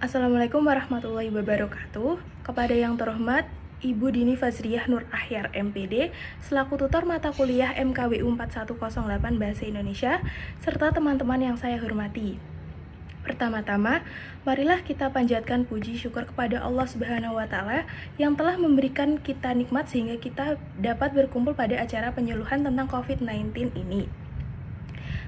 Assalamualaikum warahmatullahi wabarakatuh. Kepada yang terhormat Ibu Dini Fazriyah Nur Ahyar MPD selaku tutor mata kuliah MKWU 4108 Bahasa Indonesia serta teman-teman yang saya hormati. Pertama-tama, marilah kita panjatkan puji syukur kepada Allah Subhanahu wa taala yang telah memberikan kita nikmat sehingga kita dapat berkumpul pada acara penyuluhan tentang COVID-19 ini.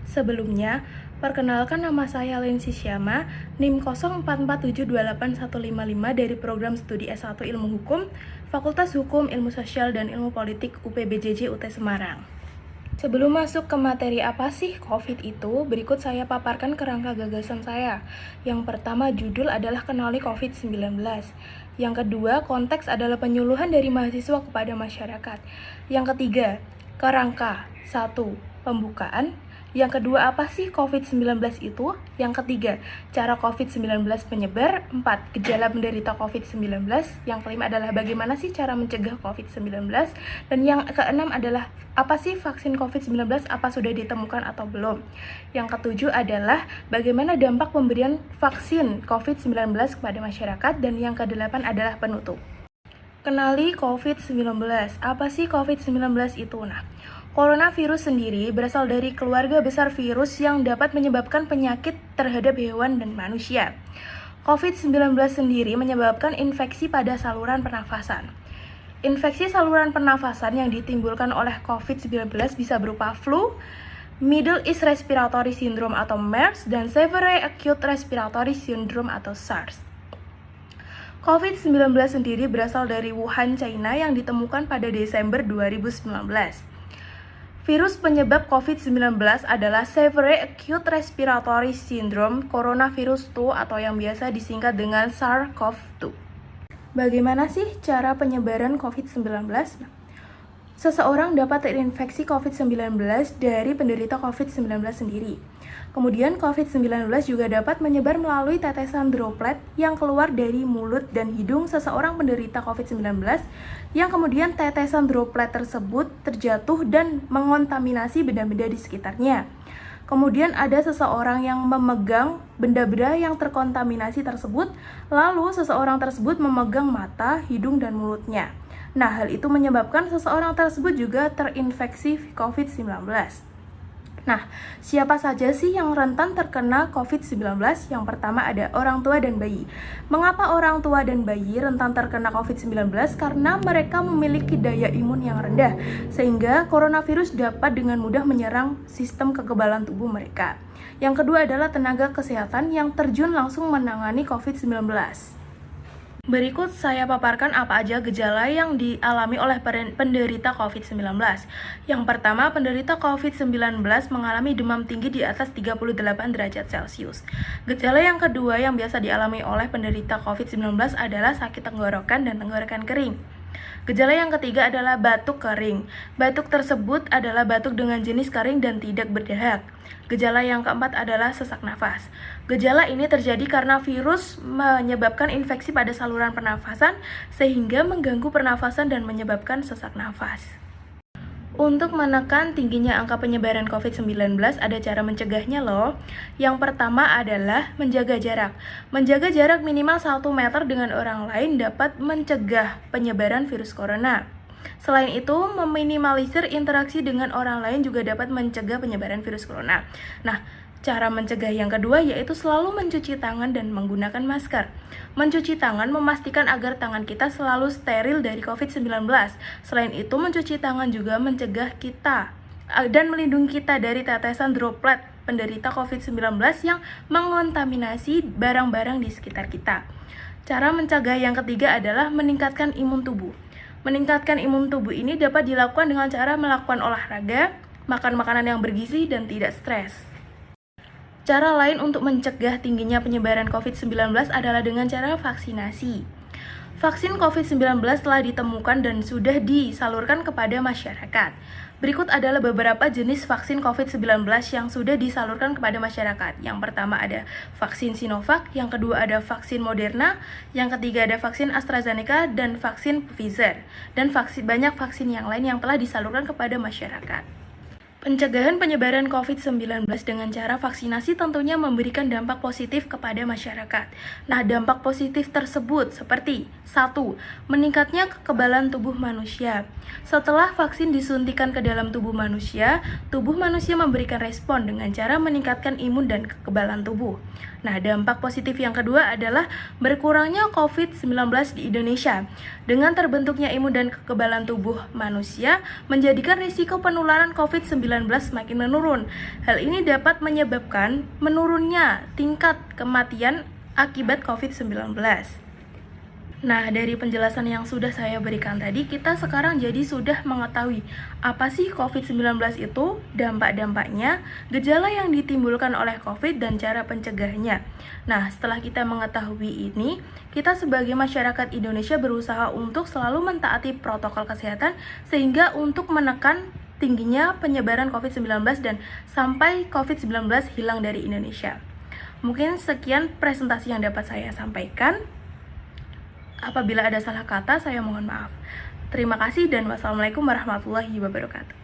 Sebelumnya, perkenalkan nama saya Lensi Syama, NIM 0447281155 dari program studi S1 Ilmu Hukum, Fakultas Hukum, Ilmu Sosial, dan Ilmu Politik UPBJJ UT Semarang. Sebelum masuk ke materi apa sih COVID itu, berikut saya paparkan kerangka gagasan saya. Yang pertama, judul adalah kenali COVID-19. Yang kedua, konteks adalah penyuluhan dari mahasiswa kepada masyarakat. Yang ketiga, kerangka. 1. Pembukaan. Yang kedua, apa sih COVID-19 itu? Yang ketiga, cara COVID-19 menyebar. 4. Gejala menderita COVID-19. Yang kelima adalah bagaimana sih cara mencegah COVID-19. Dan yang keenam adalah apa sih vaksin COVID-19, apa sudah ditemukan atau belum. Yang ketujuh adalah bagaimana dampak pemberian vaksin COVID-19 kepada masyarakat. Dan yang kedelapan adalah penutup. Kenali COVID-19. Apa sih COVID-19 itu? Coronavirus sendiri berasal dari keluarga besar virus yang dapat menyebabkan penyakit terhadap hewan dan manusia. COVID-19 sendiri menyebabkan infeksi pada saluran pernafasan. Infeksi saluran pernafasan yang ditimbulkan oleh COVID-19 bisa berupa flu, Middle East Respiratory Syndrome atau MERS, dan Severe Acute Respiratory Syndrome atau SARS. COVID-19 sendiri berasal dari Wuhan, China yang ditemukan pada Desember 2019. Virus penyebab COVID-19 adalah Severe Acute Respiratory Syndrome Coronavirus 2 atau yang biasa disingkat dengan SARS-CoV-2. Bagaimana sih cara penyebaran COVID-19? Seseorang dapat terinfeksi COVID-19 dari penderita COVID-19 sendiri. Kemudian COVID-19 juga dapat menyebar melalui tetesan droplet yang keluar dari mulut dan hidung seseorang penderita COVID-19 yang kemudian tetesan droplet tersebut terjatuh dan mengontaminasi benda-benda di sekitarnya. Kemudian ada seseorang yang memegang benda-benda yang terkontaminasi tersebut, lalu seseorang tersebut memegang mata, hidung, dan mulutnya. Nah, hal itu menyebabkan seseorang tersebut juga terinfeksi COVID-19. Nah, siapa saja sih yang rentan terkena COVID-19? Yang pertama ada orang tua dan bayi. Mengapa orang tua dan bayi rentan terkena COVID-19? Karena mereka memiliki daya imun yang rendah, sehingga coronavirus dapat dengan mudah menyerang sistem kekebalan tubuh mereka. Yang kedua adalah tenaga kesehatan yang terjun langsung menangani COVID-19. Berikut saya paparkan apa aja gejala yang dialami oleh penderita COVID-19. Yang pertama, penderita COVID-19 mengalami demam tinggi di atas 38 derajat Celcius. Gejala yang kedua yang biasa dialami oleh penderita COVID-19 adalah sakit tenggorokan dan tenggorokan kering. Gejala yang ketiga adalah batuk kering. Batuk tersebut adalah batuk dengan jenis kering dan tidak berdahak. Gejala yang keempat adalah sesak nafas. Gejala ini terjadi karena virus menyebabkan infeksi pada saluran pernafasan sehingga mengganggu pernafasan dan menyebabkan sesak nafas. Untuk menekan tingginya angka penyebaran COVID-19, ada cara mencegahnya loh. Yang pertama adalah menjaga jarak. Menjaga jarak minimal 1 meter dengan orang lain dapat mencegah penyebaran virus corona. Selain itu, meminimalisir interaksi dengan orang lain juga dapat mencegah penyebaran virus corona. Nah, cara mencegah yang kedua yaitu selalu mencuci tangan dan menggunakan masker. Mencuci tangan memastikan agar tangan kita selalu steril dari COVID-19. Selain itu, mencuci tangan juga mencegah kita dan melindungi kita dari tetesan droplet penderita COVID-19 yang mengontaminasi barang-barang di sekitar kita. Cara mencegah yang ketiga adalah meningkatkan imun tubuh. Meningkatkan imun tubuh ini dapat dilakukan dengan cara melakukan olahraga, makan makanan yang bergizi, dan tidak stres. Cara lain untuk mencegah tingginya penyebaran COVID-19 adalah dengan cara vaksinasi. Vaksin COVID-19 telah ditemukan dan sudah disalurkan kepada masyarakat. Berikut adalah beberapa jenis vaksin COVID-19 yang sudah disalurkan kepada masyarakat. Yang pertama ada vaksin Sinovac, yang kedua ada vaksin Moderna, yang ketiga ada vaksin AstraZeneca, dan vaksin Pfizer. Dan banyak vaksin yang lain yang telah disalurkan kepada masyarakat. Pencegahan penyebaran COVID-19 dengan cara vaksinasi tentunya memberikan dampak positif kepada masyarakat. Nah, dampak positif tersebut seperti 1. Meningkatnya kekebalan tubuh manusia. Setelah vaksin disuntikan ke dalam tubuh manusia memberikan respon dengan cara meningkatkan imun dan kekebalan tubuh. Nah, dampak positif yang kedua adalah berkurangnya COVID-19 di Indonesia. Dengan terbentuknya imun dan kekebalan tubuh manusia, menjadikan risiko penularan COVID-19 semakin menurun. Hal ini dapat menyebabkan menurunnya tingkat kematian akibat COVID-19. Nah, dari penjelasan yang sudah saya berikan tadi, kita sekarang jadi sudah mengetahui apa sih COVID-19 itu, dampak-dampaknya, gejala yang ditimbulkan oleh COVID, dan cara pencegahannya. Nah, setelah kita mengetahui ini, kita sebagai masyarakat Indonesia berusaha untuk selalu mentaati protokol kesehatan sehingga untuk menekan tingginya penyebaran COVID-19 dan sampai COVID-19 hilang dari Indonesia. Mungkin sekian presentasi yang dapat saya sampaikan. Apabila ada salah kata, saya mohon maaf. Terima kasih dan wassalamualaikum warahmatullahi wabarakatuh.